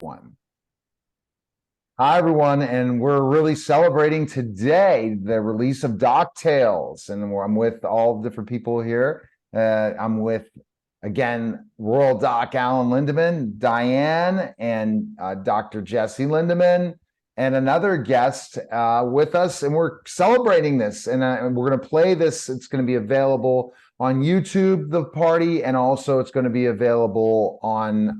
One. Hi, everyone, and we're really celebrating today the release of Doctales, and I'm with all different people here. I'm with, again, Rural Doc Alan Lindeman, Diane, and Dr. Jesse Lindeman, and another guest with us, and we're celebrating this, and we're going to play this. It's going to be available on YouTube, the party, and also it's going to be available on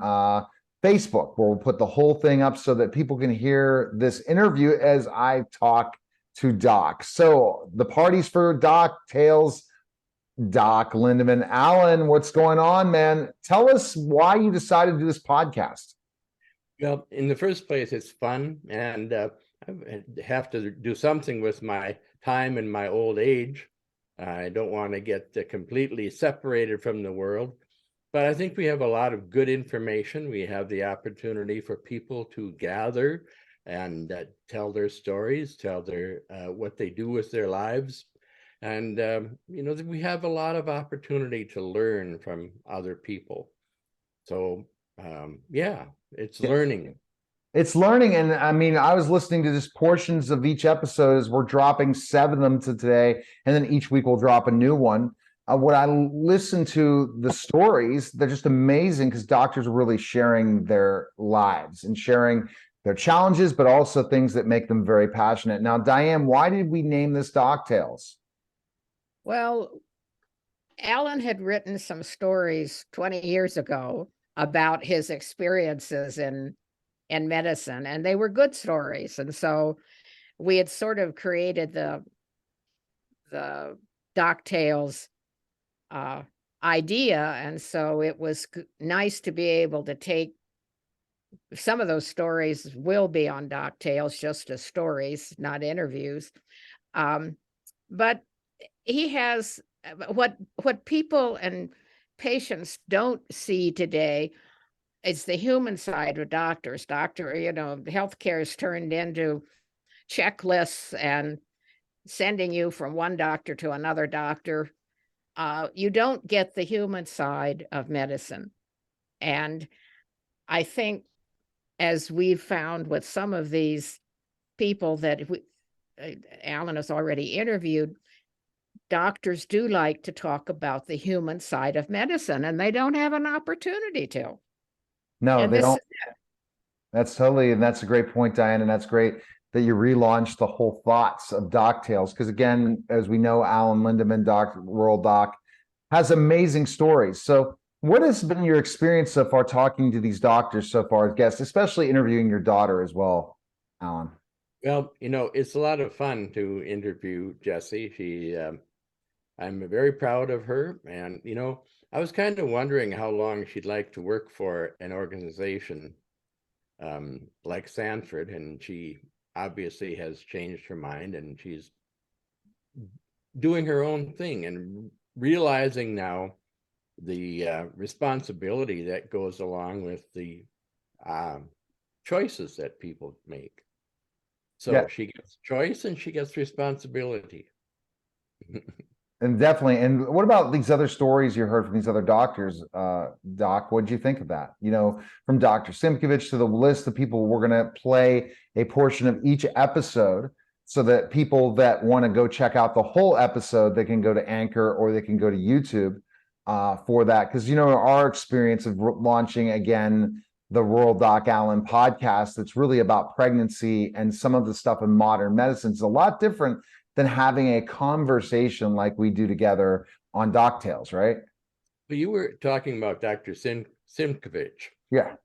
Facebook, where we'll put the whole thing up so that people can hear this interview as I talk to Doc. So the party's for Doctales, Doc Lindeman. Alan, what's going on, man? Tell us why you decided to do this podcast. Well, in the first place, it's fun, and I have to do something with my time and my old age. I don't want to get completely separated from the world. But I think we have a lot of good information. We have the opportunity for people to gather and tell their stories, tell their what they do with their lives. And, we have a lot of opportunity to learn from other people. So, yeah, it's learning. It's learning. And I mean, I was listening to just portions of each episode as we're dropping 7 of them to today. And then each week we'll drop a new one. When I listen to the stories, they're just amazing because doctors are really sharing their lives and sharing their challenges, but also things that make them very passionate. Now, Diane, why did we name this Doctales? Well, Alan had written some stories 20 years ago about his experiences in medicine, and they were good stories. And so we had sort of created the Doctales idea, and so it was nice to be able to take some of those stories will be on Doctales just as stories, not interviews. But he has what people and patients don't see today is the human side of doctors. Healthcare is turned into checklists and sending you from one doctor to another doctor. You don't get the human side of medicine. And I think, as we've found with some of these people that Alan has already interviewed, doctors do like to talk about the human side of medicine, and they don't have an opportunity to. No, and they don't. That's a great point, Diane, and that's great that you relaunched the whole thoughts of Doctales. Because again, as we know, Alan Lindeman, Rural Doc, has amazing stories. So what has been your experience so far talking to these doctors so far as guests, especially interviewing your daughter as well, Alan? Well, it's a lot of fun to interview Jessie. I'm very proud of her. And, I was kind of wondering how long she'd like to work for an organization like Sanford, and she obviously has changed her mind, and she's doing her own thing and realizing now the responsibility that goes along with the choices that people make. So she gets choice and she gets responsibility. And definitely. And what about these other stories you heard from these other doctors, Doc? What did you think of that? From Dr. Simkovich to the list of people, we're going to play a portion of each episode so that people that want to go check out the whole episode, they can go to Anchor or they can go to YouTube for that. Because, our experience of launching, again, the Rural Doc Alan podcast, that's really about pregnancy and some of the stuff in modern medicine is a lot different than having a conversation like we do together on Doctales, right? But you were talking about Dr. Simkovich. Yeah.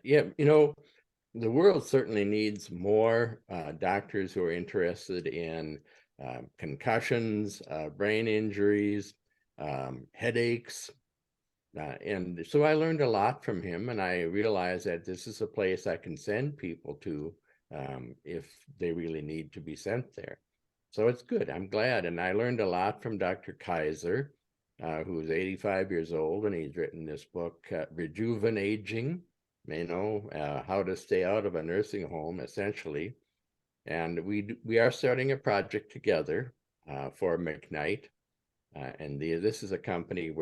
And, the world certainly needs more doctors who are interested in concussions, brain injuries, headaches. And so I learned a lot from him, and I realized that this is a place I can send people to if they really need to be sent there. So it's good. I'm glad. And I learned a lot from Dr. Kaiser, who is 85 years old, and he's written this book, Rejuvenaging, how to stay out of a nursing home, essentially. And we are starting a project together for McKnight. And this is a company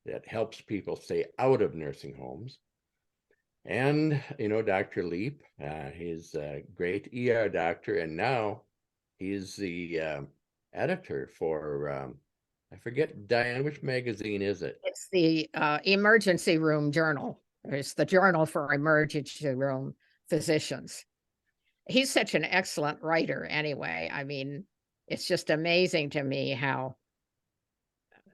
that helps people stay out of nursing homes. And, Dr. Leap, he's a great ER doctor, and now he's the editor for, I forget, Diane, which magazine is it? It's the Emergency Room Journal. It's the Journal for Emergency Room Physicians. He's such an excellent writer anyway. I mean, it's just amazing to me how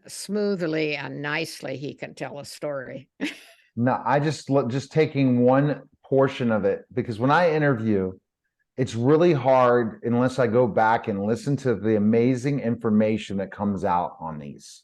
smoothly and nicely he can tell a story. No, I just taking one portion of it, because when I interview, it's really hard unless I go back and listen to the amazing information that comes out on these.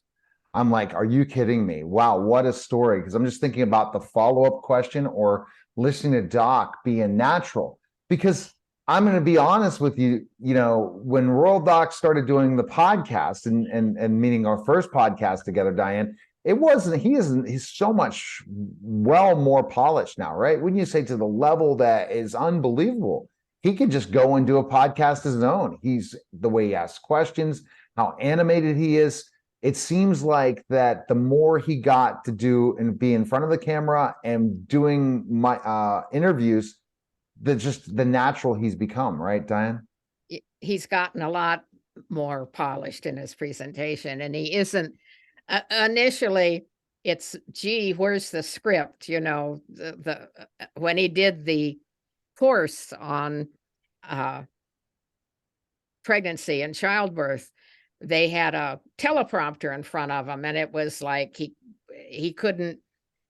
I'm like, are you kidding me? Wow, what a story. Because I'm just thinking about the follow-up question or listening to Doc being natural. Because I'm going to be honest with you, when Rural Doc started doing the podcast and meeting our first podcast together, Diane, it wasn't, he's so much more polished now, right? Wouldn't you say, to the level that is unbelievable? He could just go and do a podcast as his own. He's the way he asks questions, how animated he is. It seems like that the more he got to do and be in front of the camera and doing my interviews, the natural he's become, right, Diane? He's gotten a lot more polished in his presentation, and he isn't initially it's, gee, where's the script? When he did the course on pregnancy and childbirth, they had a teleprompter in front of him, and it was like he couldn't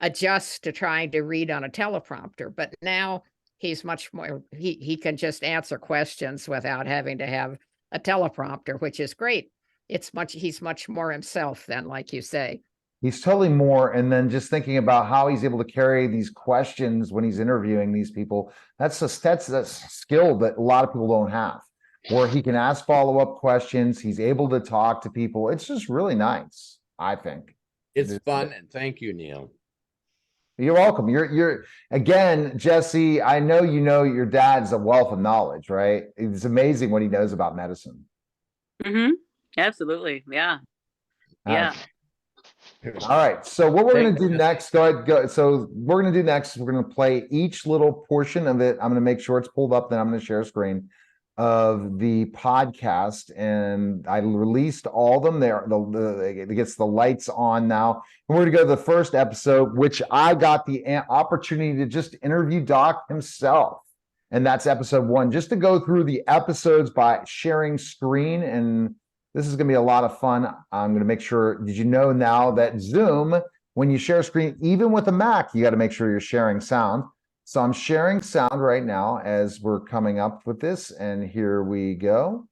adjust to trying to read on a teleprompter. But now he's much more, he can just answer questions without having to have a teleprompter, which is great. He's much more himself then, like you say. He's totally more. And then just thinking about how he's able to carry these questions when he's interviewing these people, that's a skill that a lot of people don't have, where he can ask follow-up questions. He's able to talk to people. It's just really nice, I think. It's fun, and thank you, Neil. You're welcome. You're again, Jesse, I know your dad's a wealth of knowledge, right? It's amazing what he knows about medicine. Mm-hmm. Absolutely. Yeah. Yeah. All right. So what we're going to do next, So we're going to do next, we're going to play each little portion of it. I'm going to make sure it's pulled up, then I'm going to share a screen of the podcast, and I released all of them there. It gets the lights on now. And we're going to go to the first episode, which I got the opportunity to just interview Doc himself. And that's episode 1, just to go through the episodes by sharing screen. And this is going to be a lot of fun. I'm going to make sure, did you know now that Zoom, when you share a screen, even with a Mac, you got to make sure you're sharing sound. So I'm sharing sound right now as we're coming up with this, and here we go.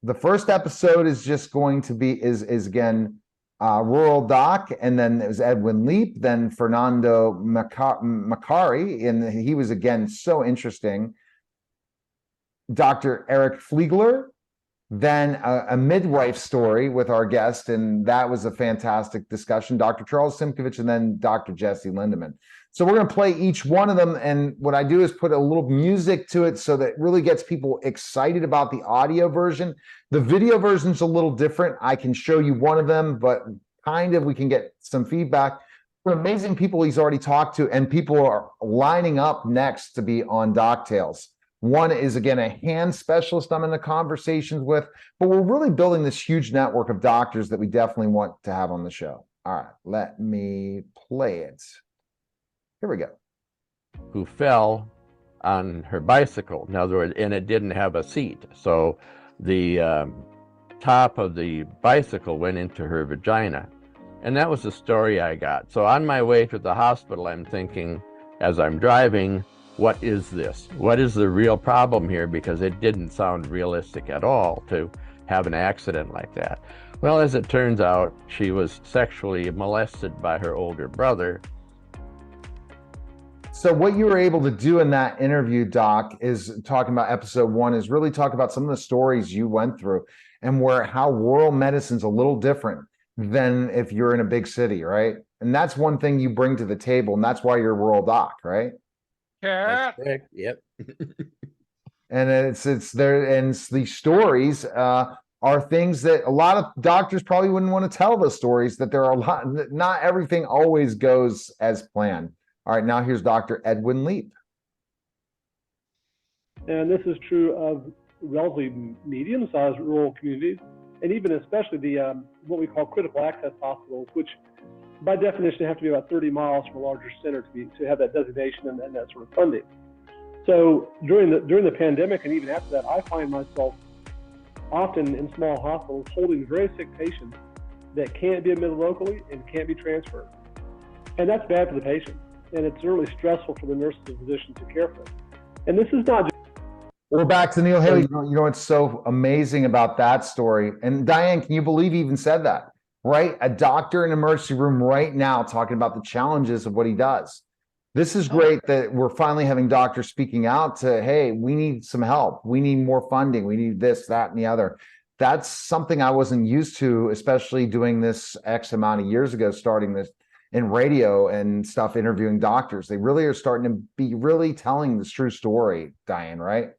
The first episode is just going to be, is again, Rural Doc, and then it was Edwin Leap, then Fernando Macari, and he was, again, so interesting. Dr. Eric Fliegler, then a midwife story with our guest, and that was a fantastic discussion. Dr. Charles Simkovich, and then Dr. Jesse Lindeman. So we're going to play each one of them, and what I do is put a little music to it so that it really gets people excited about the audio version. The video version's a little different. I can show you one of them, but kind of we can get some feedback from amazing people he's already talked to, and people are lining up next to be on Doctales. One is, again, a hand specialist I'm in the conversations with, but we're really building this huge network of doctors that we definitely want to have on the show. All right, let me play it. Here we go. Who fell on her bicycle. In other words, and it didn't have a seat. So the top of the bicycle went into her vagina. And that was the story I got. So on my way to the hospital, I'm thinking, as I'm driving, what is this? What is the real problem here? Because it didn't sound realistic at all to have an accident like that. Well, as it turns out, she was sexually molested by her older brother. So what you were able to do in that interview, Doc, is talking about episode 1, is really talk about some of the stories you went through and how rural medicine's a little different than if you're in a big city, right? And that's one thing you bring to the table, and that's why you're a rural doc, right? That's correct. Yep. And it's there, and these stories are things that a lot of doctors probably wouldn't want to tell. The stories that there are a lot, not everything always goes as planned. All right, now here's Dr. Edwin Leap. And this is true of relatively medium-sized rural communities, and even especially the what we call critical access hospitals, which by definition have to be about 30 miles from a larger center to have that designation and that sort of funding. So during the pandemic and even after that, I find myself often in small hospitals holding very sick patients that can't be admitted locally and can't be transferred. And that's bad for the patient. And it's really stressful for the nurses and physicians to care for them. And this is not just... We're back to Neil Haley. You know what's so amazing about that story? And Diane, can you believe he even said that? Right? A doctor in an emergency room right now talking about the challenges of what he does. This is great that we're finally having doctors speaking out to, hey, we need some help. We need more funding. We need this, that, and the other. That's something I wasn't used to, especially doing this X amount of years ago, starting this in radio and stuff, interviewing doctors. They really are starting to be really telling this true story, Diane, right?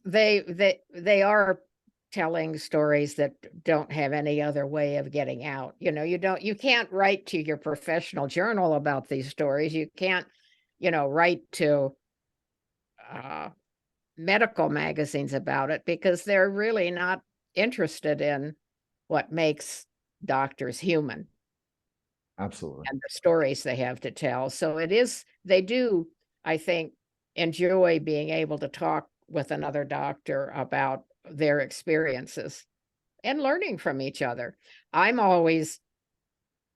They are telling stories that don't have any other way of getting out. You can't write to your professional journal about these stories. You can't, write to medical magazines about it because they're really not interested in what makes doctors human. Absolutely. And the stories they have to tell. So they do, I think, enjoy being able to talk with another doctor about their experiences and learning from each other. I always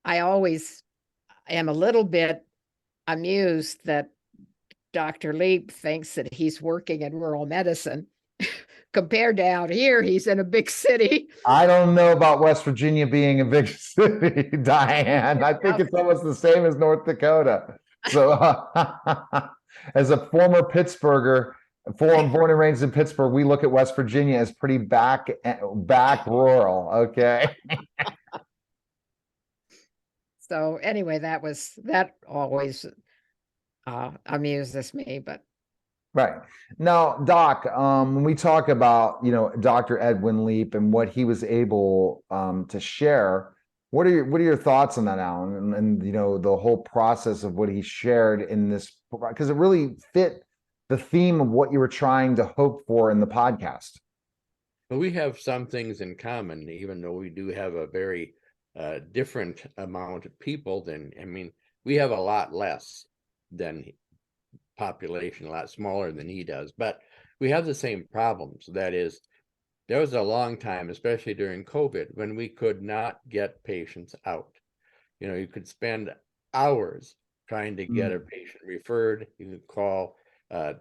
am a little bit amused that Dr. Leap thinks that he's working in rural medicine compared to out here, he's in a big city. I don't know about West Virginia being a big city, Diane. I think it's almost the same as North Dakota. So as a former Pittsburgher, born and raised in Pittsburgh, we look at West Virginia as pretty back rural. Okay. So anyway, that always amuses me, but. Right. Now, Doc, when we talk about, Dr. Edwin Leap and what he was able to share, what are your thoughts on that, Alan? And the whole process of what he shared in this, because it really fit the theme of what you were trying to hope for in the podcast. Well, we have some things in common, even though we do have a very different amount of people we have a lot less than population, a lot smaller than he does, but we have the same problems. That is, there was a long time, especially during COVID, when we could not get patients out. You could spend hours trying to get a patient referred. You could call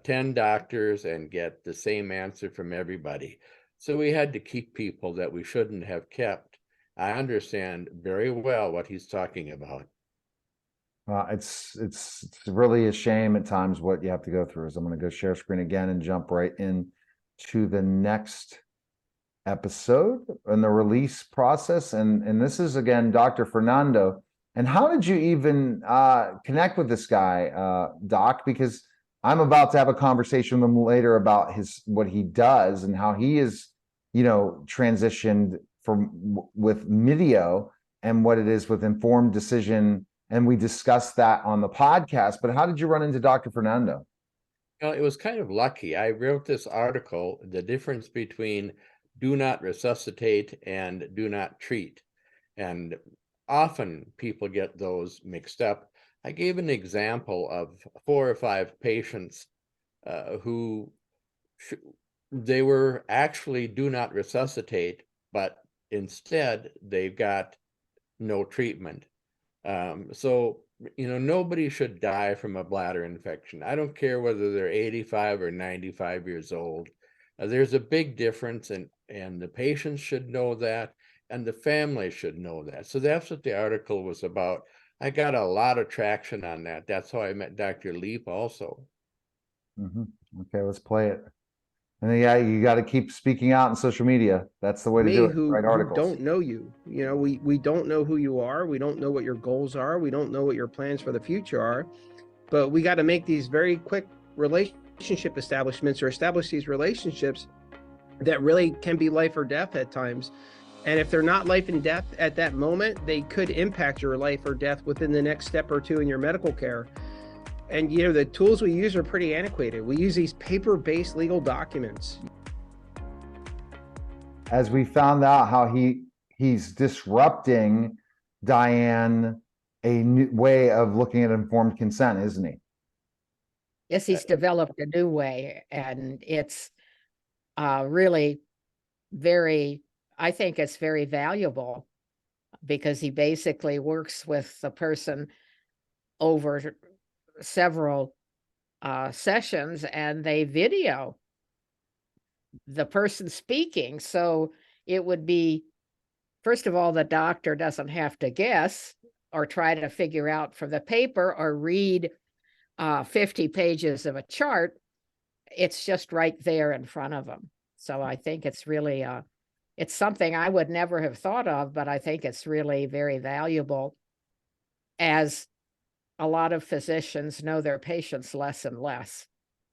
10 doctors and get the same answer from everybody. So we had to keep people that we shouldn't have kept. I understand very well what he's talking about. It's really a shame at times what you have to go through. I'm going to go share screen again and jump right in to the next episode and the release process. And this is again, Dr. Fernando. And how did you even connect with this guy, Doc? Because I'm about to have a conversation with him later about what he does and how he is, transitioned with Midio and what it is with informed decision. And we discussed that on the podcast. But how did you run into Dr. Fernando? It was kind of lucky. I wrote this article, the difference between do not resuscitate and do not treat. And often people get those mixed up. I gave an example of 4 or 5 patients who they were actually do not resuscitate, but instead they've got no treatment. So, nobody should die from a bladder infection. I don't care whether they're 85 or 95 years old. There's a big difference, and the patients should know that, and the family should know that. So that's what the article was about. I got a lot of traction on that. That's how I met Dr. Leap also. Okay, let's play it. And yeah, you got to keep speaking out on social media. That's the way to do it. Write articles. Who don't know you. We don't know who you are. We don't know what your goals are. We don't know what your plans for the future are. But we got to make these very quick relationship establishments or establish these relationships that really can be life or death at times. And if they're not life and death at that moment, they could impact your life or death within the next step or two in your medical care. And the tools we use are pretty antiquated. We use these paper-based legal documents. As we found out how he's disrupting, Diane, a new way of looking at informed consent, isn't he? Yes, he's developed a new way, and it's really I think it's very valuable, because he basically works with the person over several sessions, and they video the person speaking. So it would be, first of all, the doctor doesn't have to guess or try to figure out from the paper or read 50 pages of a chart. It's just right there in front of them. So I think it's really it's something I would never have thought of, but I think it's really very valuable, as a lot of physicians know their patients less and less.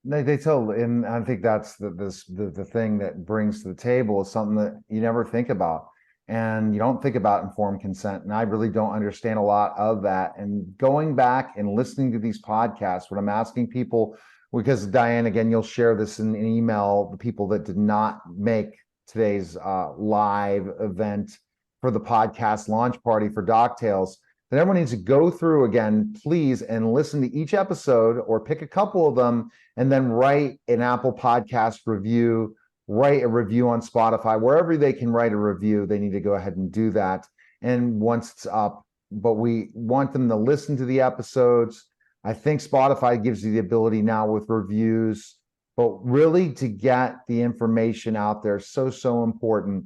They totally, and I think that's the thing that brings to the table is something that you never think about, and you don't think about informed consent. And I really don't understand a lot of that. And going back and listening to these podcasts, what I'm asking people, because Diane, again, you'll share this in an email, the people that did not make today's live event for the podcast launch party for Doctales, that everyone needs to go through again, please, and listen to each episode or pick a couple of them and then write an Apple Podcast review, write a review on Spotify, wherever they can write a review, they need to go ahead and do that. And once it's up, but we want them to listen to the episodes. I think Spotify gives you the ability now with reviews, but really to get the information out there, so important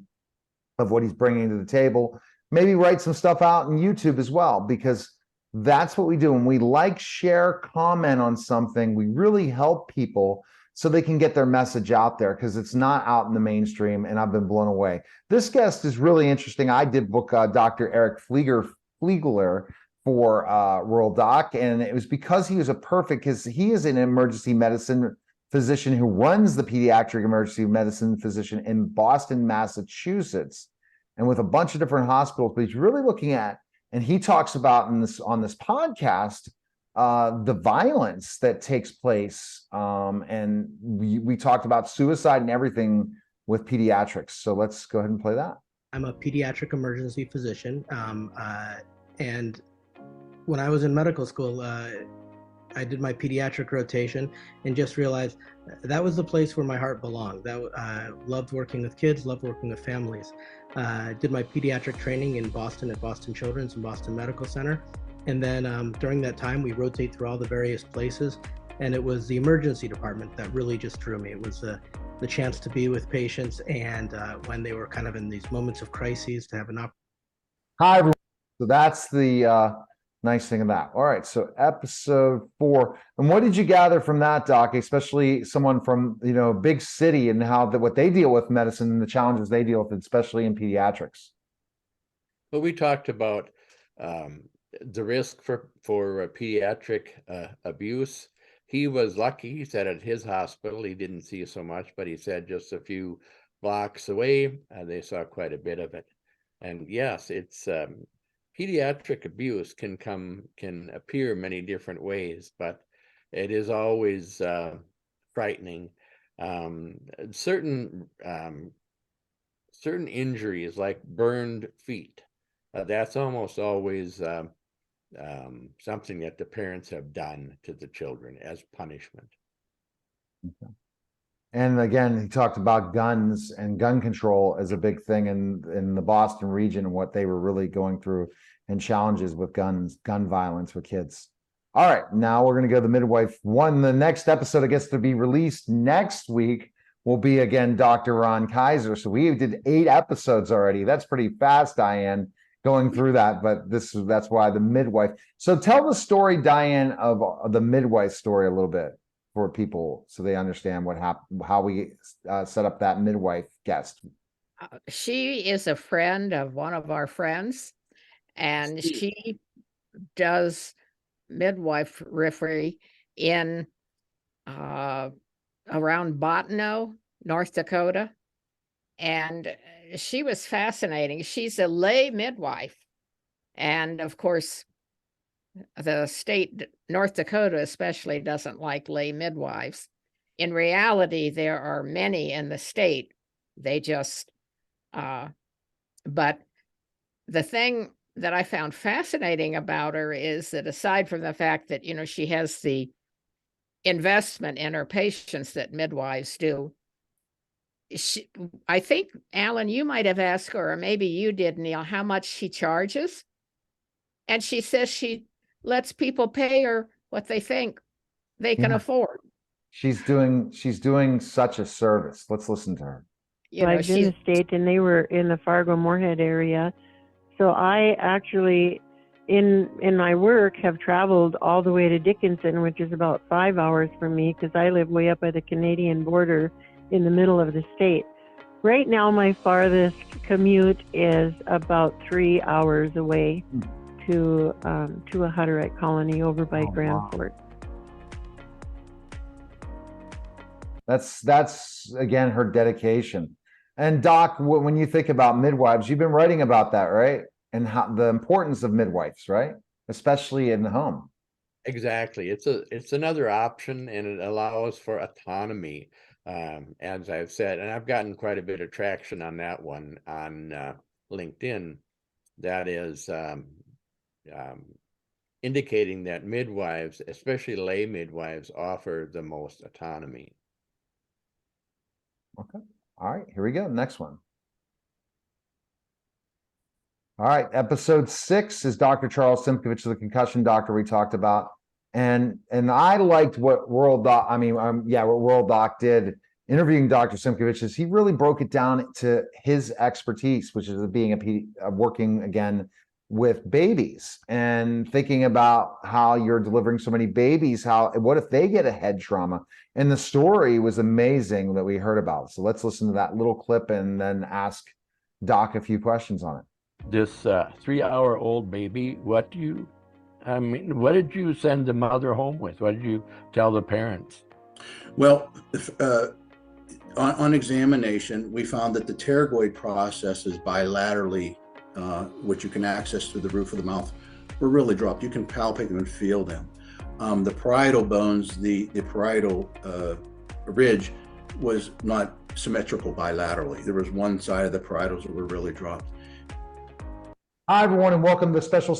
of what he's bringing to the table. Maybe write some stuff out on YouTube as well, because that's what we do. When we like, share, comment on something, we really help people so they can get their message out there, because it's not out in the mainstream, and I've been blown away. This guest is really interesting. I did book Dr. Eric Fliegler for Rural Doc, and it was because he was because he is an emergency medicine physician who runs the pediatric emergency medicine physician in Boston, Massachusetts, and with a bunch of different hospitals. But he's really looking at, and he talks about on this podcast, the violence that takes place. And we talked about suicide and everything with pediatrics. So let's go ahead and play that. I'm a pediatric emergency physician. And when I was in medical school, I did my pediatric rotation and just realized that was the place where my heart belonged. Loved working with kids, loved working with families. Did my pediatric training in Boston at Boston Children's and Boston Medical Center. And then during that time, we rotate through all the various places. And it was the emergency department that really just drew me. It was the chance to be with patients, and when they were kind of in these moments of crises, to have an opportunity. Hi, everyone. So that's the nice thing of that. All right, so episode 4. And what did you gather from that, Doc, especially someone from, big city, and how what they deal with medicine and the challenges they deal with, especially in pediatrics? Well, we talked about the risk for pediatric abuse. He was lucky. He said at his hospital he didn't see so much, but he said just a few blocks away they saw quite a bit of it. And yes, it's pediatric abuse can appear many different ways, but it is always frightening. Certain injuries like burned feet, that's almost always something that the parents have done to the children as punishment. Okay. And again, he talked about guns and gun control as a big thing in the Boston region, and what they were really going through, and challenges with gun violence with kids. All right, now we're going to go to the midwife one. The next episode that gets to be released next week will be, again, Dr. Ron Kaiser. So we did 8 episodes already. That's pretty fast, Diane, going through that, but that's why the midwife. So tell the story, Diane, of the midwife story a little bit for people, so they understand what happened, how we set up that midwife guest. She is a friend of one of our friends, and she does midwifery in around Bottineau, North Dakota. And she was fascinating. She's a lay midwife. And of course, the state, North Dakota especially, doesn't like lay midwives. In reality, there are many in the state. They just, but the thing that I found fascinating about her is that aside from the fact that, she has the investment in her patients that midwives do, I think, Alan, you might have asked her, or maybe you did, Neil, how much she charges. And she says she lets people pay her what they think they can Yeah. afford. She's doing such a service. Let's listen to her. You know, I've been to state, and they were in the Fargo-Moorhead area. So I actually, in my work, have traveled all the way to Dickinson, which is about 5 hours from me, because I live way up by the Canadian border in the middle of the state. Right now, my farthest commute is about 3 hours away to a Hutterite colony over by Grand Wow. Fort. That's again her dedication. And Doc, when you think about midwives, you've been writing about that, right? And how the importance of midwives, right? Especially in the home. Exactly. It's another option, and it allows for autonomy, as I've said, and I've gotten quite a bit of traction on that one on LinkedIn. That is indicating that midwives, especially lay midwives, offer the most autonomy. Okay. All right, here we go. Next one. All right, episode 6 is Dr. Charles Simkovich, the concussion doctor we talked about. And I liked what World Doc, what World Doc did interviewing Dr. Simkovich is he really broke it down to his expertise, which is being working again with babies and thinking about how you're delivering so many babies, what if they get a head trauma? And the story was amazing that we heard about. So let's listen to that little clip and then ask Doc a few questions on it. This 3-hour-old baby, what did you send the mother home with? What did you tell the parents? Well, on examination, we found that the pterygoid processes bilaterally, which you can access through the roof of the mouth, were really dropped. You can palpate them and feel them. The parietal bones, the parietal ridge was not symmetrical bilaterally. There was one side of the parietals that were really dropped. Hi, everyone, and welcome to the special.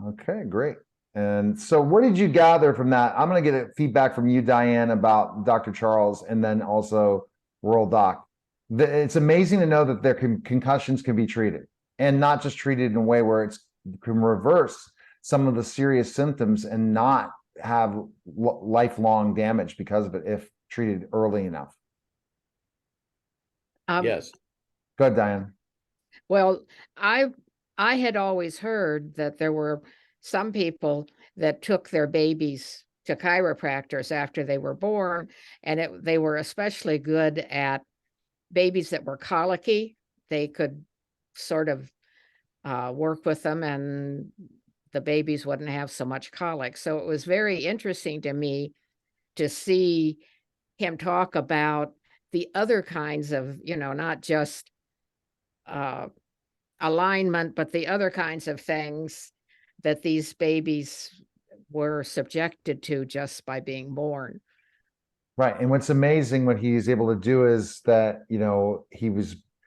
Okay, great. And so what did you gather from that? I'm going to get a feedback from you, Diane, about Dr. Charles, and then also World Doc. It's amazing to know that their concussions can be treated, and not just treated in a way where it can reverse some of the serious symptoms and not have lifelong damage because of it if treated early enough. Yes. Go ahead, Diane. Well, I had always heard that there were some people that took their babies to chiropractors after they were born, and they were especially good at babies that were colicky. They could sort of work with them, and the babies wouldn't have so much colic. So it was very interesting to me to see him talk about the other kinds of, not just alignment, but the other kinds of things that these babies were subjected to just by being born. Right. And what's amazing what he's able to do is that, he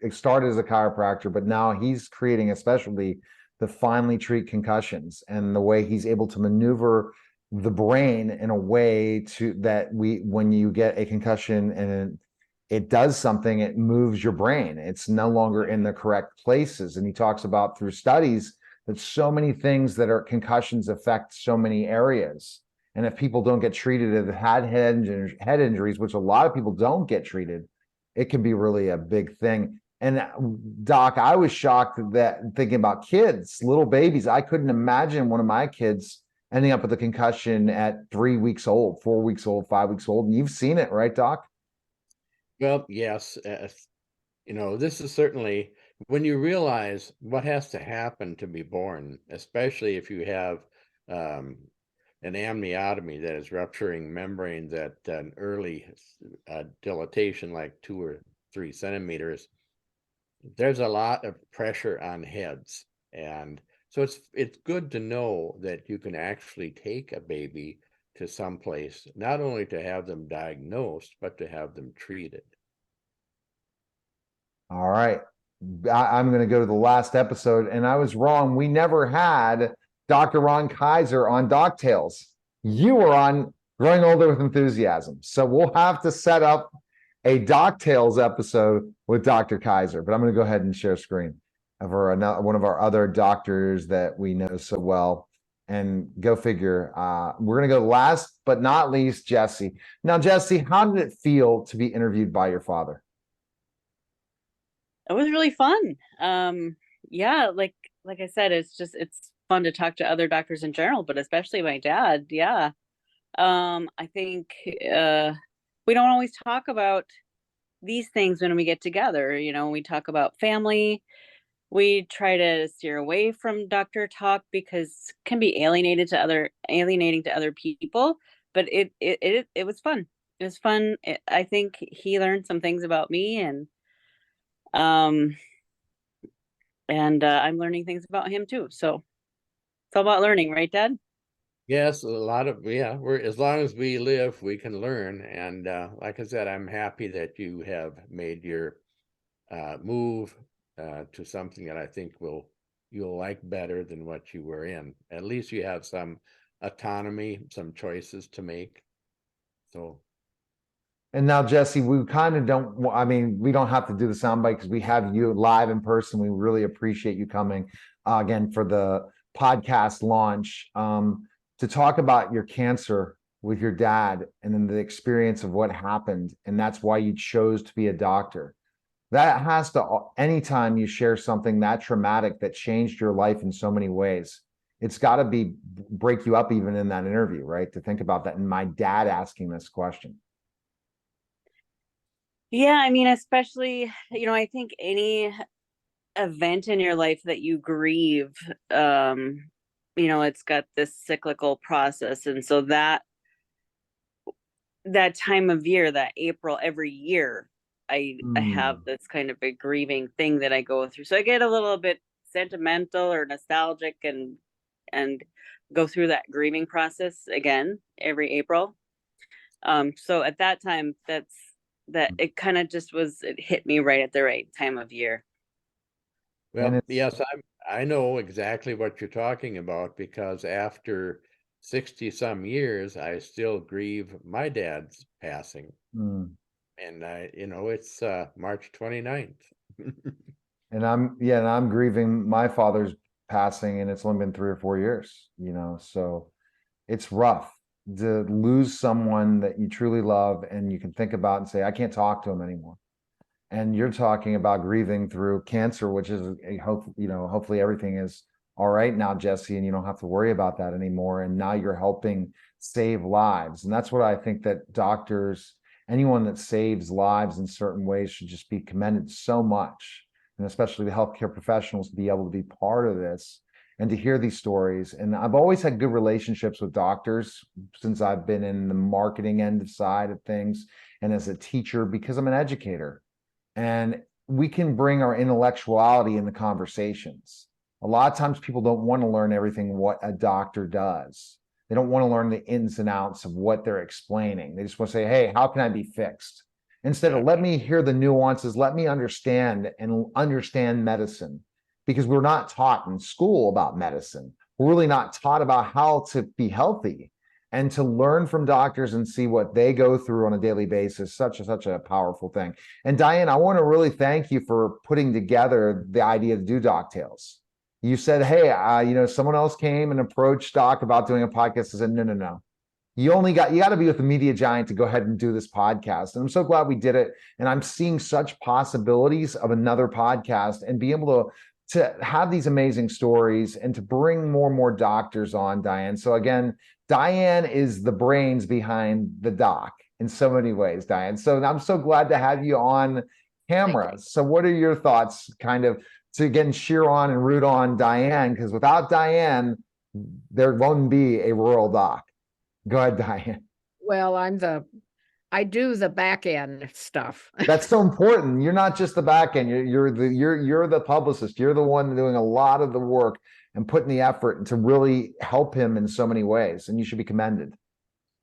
started as a chiropractor, but now he's creating a specialty to finally treat concussions, and the way he's able to maneuver the brain in a way when you get a concussion and it does something, it moves your brain. It's no longer in the correct places. And he talks about through studies that so many things that are concussions affect so many areas. And if people don't get treated, if had head injuries, which a lot of people don't get treated, it can be really a big thing. And Doc, I was shocked that thinking about kids, little babies, I couldn't imagine one of my kids ending up with a concussion at 3 weeks old, 4 weeks old, 5 weeks old. And you've seen it, right, Doc? Well, yes. This is certainly when you realize what has to happen to be born, especially if you have an amniotomy that is rupturing membranes at an early dilatation, like 2 or 3 centimeters. There's a lot of pressure on heads, and So it's good to know that you can actually take a baby to someplace, not only to have them diagnosed, but to have them treated. All right. I'm going to go to the last episode, and I was wrong. We never had Dr. Ron Kaiser on Doctales. You were on Growing Older with Enthusiasm. So we'll have to set up a Doctales episode with Dr. Kaiser, but I'm going to go ahead and share screen for one of our other doctors that we know so well. And go figure, we're going to go last but not least, Jesse. Now, Jesse, how did it feel to be interviewed by your father? It was really fun. Yeah, like I said, it's fun to talk to other doctors in general, but especially my dad. Yeah. I think we don't always talk about these things when we get together. You know, we talk about family. We try to steer away from doctor talk because it can be alienating to other people. But it was fun. It was fun. I think he learned some things about me, and I'm learning things about him too. So it's all about learning, right, Dad? Yes, a lot of, yeah, we're, as long as we live, we can learn. And like I said, I'm happy that you have made your move to something that I think you'll like better than what you were in. At least you have some autonomy, some choices to make. So And now, Jesse, we kind of don't, I mean, we don't have to do the soundbite because we have you live in person. We really appreciate you coming again for the podcast launch to talk about your cancer with your dad and then the experience of what happened. And that's why you chose to be a doctor. That has to, anytime you share something that traumatic that changed your life in so many ways, it's got to break you up even in that interview, right? To think about that. And my dad asking this question. Yeah, I mean, especially, I think any event in your life that you grieve, it's got this cyclical process. And so that time of year, that April every year, I have this kind of a grieving thing that I go through. So I get a little bit sentimental or nostalgic and go through that grieving process again every April. So at that time, it kind of it hit me right at the right time of year. well, yes, I know exactly what you're talking about, because after 60 some years, I still grieve my dad's passing. And it's March 29th. And I'm grieving my father's passing, and it's only been 3 or 4 years, so it's rough to lose someone that you truly love and you can think about and say, I can't talk to him anymore. And you're talking about grieving through cancer, which is hopefully everything is all right now, Jesse, and you don't have to worry about that anymore. And now you're helping save lives. And that's what I think that doctors, anyone that saves lives in certain ways, should just be commended so much. And especially the healthcare professionals to be able to be part of this and to hear these stories. And I've always had good relationships with doctors since I've been in the marketing end side of things and as a teacher, because I'm an educator. And we can bring our intellectuality in the conversations. A lot of times people don't want to learn everything what a doctor does. They don't want to learn the ins and outs of what they're explaining. They just want to say, hey, how can I be fixed? Instead of let me hear the nuances, let me understand medicine, because we're not taught in school about medicine. We're really not taught about how to be healthy, and to learn from doctors and see what they go through on a daily basis, such a powerful thing. And Diane, I want to really thank you for putting together the idea to do Doctales. You said, hey, someone else came and approached Doc about doing a podcast. I said, no. You got to be with the media giant to go ahead and do this podcast. And I'm so glad we did it. And I'm seeing such possibilities of another podcast and be able to have these amazing stories and to bring more and more doctors on, Diane. So again, Diane is the brains behind the doc in so many ways, Diane. So I'm so glad to have you on camera. So what are your thoughts kind of to again cheer on and root on Diane? Because without Diane, there won't be a rural doc. Go ahead, Diane. Well, I do the back end stuff. That's so important. You're not just the back end. You're the publicist. You're the one doing a lot of the work and putting the effort to really help him in so many ways, and you should be commended.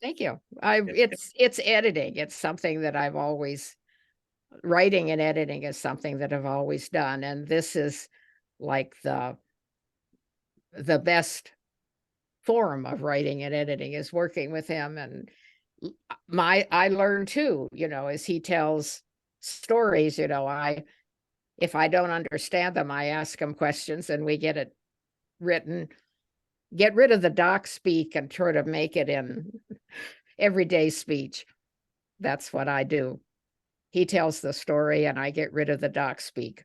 Thank you. It's editing. It's something that I've always, writing and editing is something that I've always done. And this is like the best form of writing and editing is working with him. And I learn too, as he tells stories, if I don't understand them, I ask him questions and we get it written, get rid of the doc speak and try to make it in everyday speech. That's what I do. He tells the story and I get rid of the doc speak.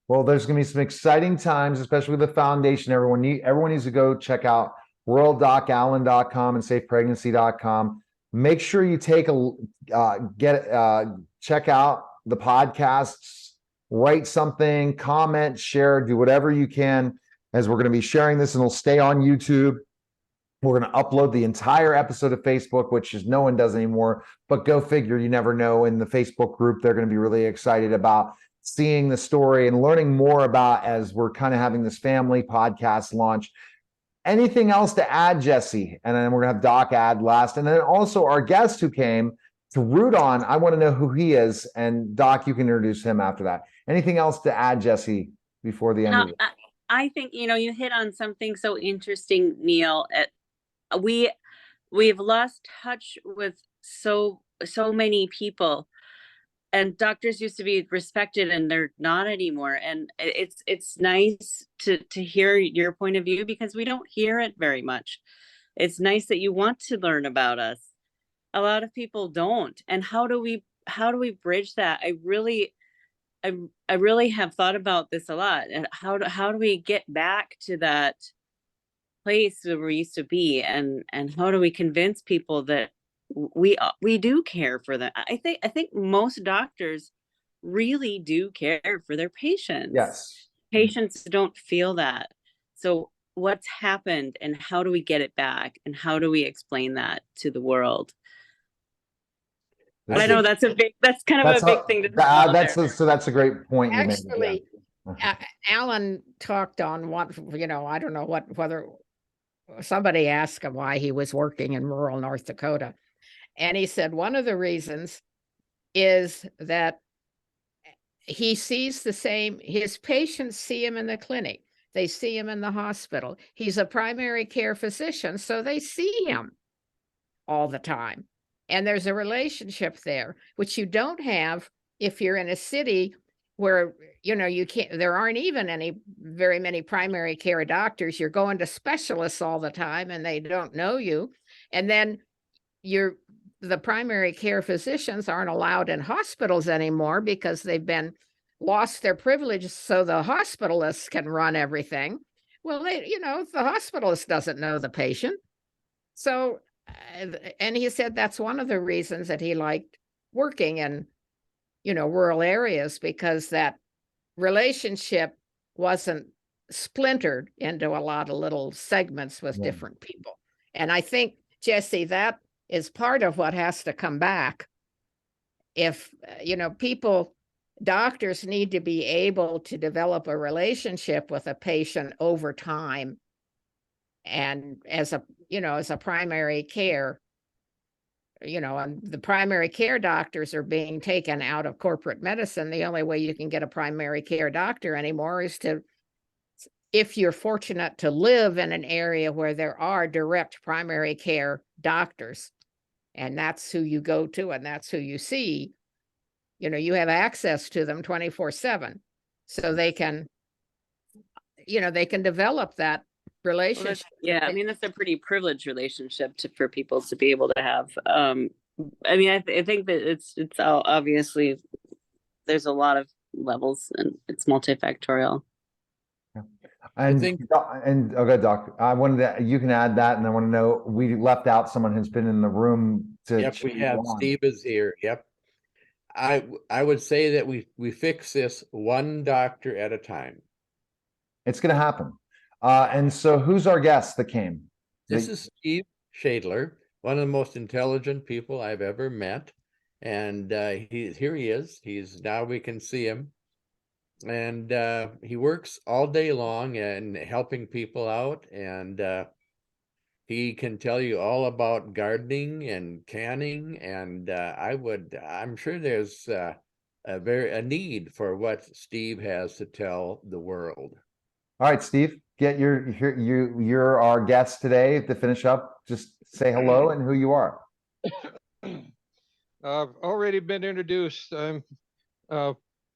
Well, there's going to be some exciting times, especially with the foundation. Everyone needs to go check out worlddocallen.com and safepregnancy.com. Make sure you check out the podcasts, write something, comment, share, do whatever you can, as we're going to be sharing this and it'll stay on YouTube. We're going to upload the entire episode to Facebook, which is no one does anymore, but go figure, you never know. In the Facebook group, they're going to be really excited about seeing the story and learning more about, as we're kind of having this family podcast launch. Anything else to add, Jesse? And then we're going to have Doc add last. And then also our guest who came to root on, I want to know who he is. And Doc, you can introduce him after that. Anything else to add, Jesse, before the end of it? I think, you hit on something so interesting, Neil. We've lost touch with so many people, and doctors used to be respected and they're not anymore. And it's nice to hear your point of view, because we don't hear it very much. It's nice that you want to learn about us. A lot of people don't. And how do we bridge that? I really have thought about this a lot. And how do we get back to that place where we used to be, and how do we convince people that we do care for them? I think most doctors really do care for their patients. Yes. Patients don't feel that. So what's happened, and how do we get it back, and how do we explain that to the world? I know that's kind of a big thing to talk about. So that's a great point you made. Actually, Alan talked on what, I don't know whether somebody asked him why he was working in rural North Dakota. And he said one of the reasons is that he sees his patients see him in the clinic. They see him in the hospital. He's a primary care physician, so they see him all the time. And there's a relationship there, which you don't have if you're in a city where, you can't, there aren't even very many primary care doctors. You're going to specialists all the time and they don't know you. And then the primary care physicians aren't allowed in hospitals anymore because they've lost their privileges, so the hospitalists can run everything. Well, the hospitalist doesn't know the patient. So, and he said that's one of the reasons that he liked working in, rural areas, because that relationship wasn't splintered into a lot of little segments with different people. And I think, Jesse, that is part of what has to come back. If, doctors need to be able to develop a relationship with a patient over time. And as a primary care, and the primary care doctors are being taken out of corporate medicine. The only way you can get a primary care doctor anymore is if you're fortunate to live in an area where there are direct primary care doctors, and that's who you go to and that's who you see, you have access to them 24/7. So they can develop that relationship. I mean, that's a pretty privileged relationship for people to be able to have. I mean, I think that it's all, obviously there's a lot of levels and it's multifactorial. And okay, Doc, you can add that, and I want to know, we left out someone who's been in the room to. Yep, we have Steve is here. Yep. I would say that we fix this one doctor at a time. It's going to happen. And so who's our guest that came? This is Steve Shadler, one of the most intelligent people I've ever met. And here he is. Now we can see him. and he works all day long and helping people out, and he can tell you all about gardening and canning, and I'm sure there's a need for what Steve has to tell the world. All right, Steve, you're our guest today. To finish up, just say hello and who you are. I've already been introduced. I'm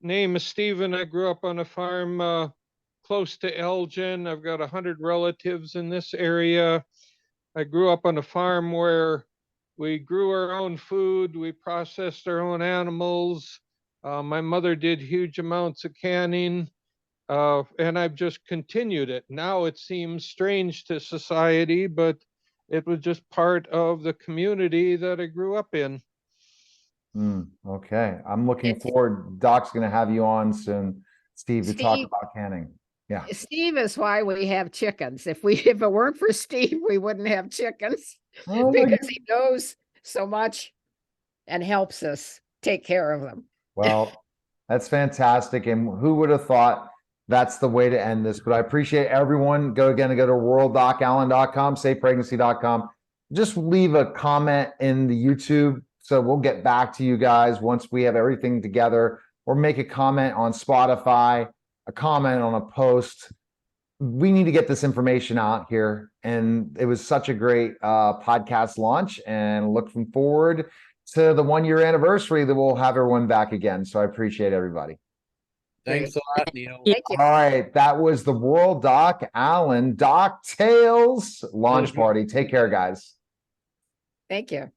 name is Stephen. I grew up on a farm close to Elgin. I've got 100 relatives in this area. I grew up on a farm where we grew our own food, we processed our own animals. My mother did huge amounts of canning, and I've just continued it. Now it seems strange to society, but it was just part of the community that I grew up in. Okay, I'm looking It's- forward. Doc's going to have you on soon, Steve, to talk Steve- about canning. Yeah. Steve is why we have chickens. If it weren't for Steve, we wouldn't have chickens Oh my because he knows so much and helps us take care of them. Well, that's fantastic. And who would have thought that's the way to end this? But I appreciate everyone. Go to worlddocallen.com, safepregnancy.com. Just leave a comment in the YouTube. So we'll get back to you guys once we have everything together, or make a comment on Spotify, a comment on a post. We need to get this information out here. And it was such a great podcast launch, and looking forward to the 1-year anniversary that we'll have everyone back again. So I appreciate everybody. Thanks a lot, Neil. Thank you. All right. That was the World Doc Allen Doctales launch party. Take care, guys. Thank you.